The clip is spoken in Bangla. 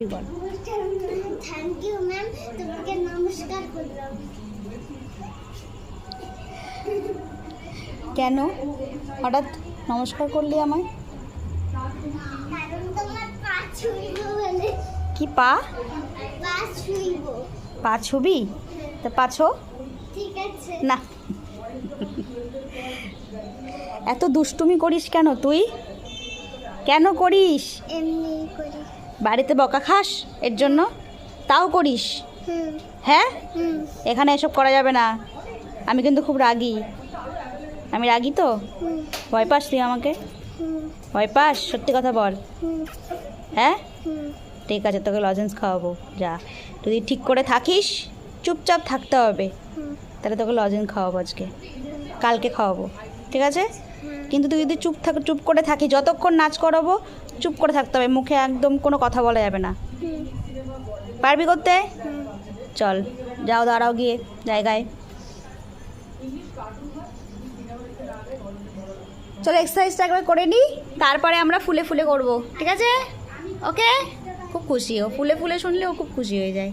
বল। থ্যাংক ইউ ম্যাম, তোমাকে নমস্কার করলাম। কেন হঠাৎ নমস্কার করলি আমায়? কারণ তোমার পা ছুঁইব বলে। কি পা? পা ছুঁইব। পা ছবি? তা পাছো ঠিক আছে না। এত দুষ্টুমি করিস কেন তুই? কেন করিস? এমনি করি। বাড়িতে বকা খাস এর জন্য? তাও করিস? হুম হ্যাঁ, হুম এখানে এসব করা যাবে না। আমি কিন্তু খুব রাগী। আমি রাগী তো? হুম ভয় পাস তুই আমাকে? হুম ভয় পাস? সত্যি কথা বল। হুম হ্যাঁ হুম ঠিক আছে, তোকে লজেন্স খাওয়াবো। যা, যদি ঠিক করে থাকিস, চুপচাপ থাকতে হবে, হুম তাহলে তোকে লজেন্স খাওয়াবো আজকে, কালকে খাওয়াবো, ঠিক আছে? কিন্তু তুই যদি চুপ করে থাকিস, যতক্ষণ নাচ করাবো চুপ করে থাকতে হবে, মুখে একদম কোনো কথা বলা যাবে না। হুম পারবি করতে? হুম। চল, যাও, দাঁড়াও গিয়ে জায়গায়। চলো এক্সারসাইজটা একবার করে নিই, তারপরে আমরা ফুলে ফুলে করবো, ঠিক আছে? ওকে। খুব খুশি ও, ফুলে ফুলে শুনলে ও খুব খুশি হয়ে যায়।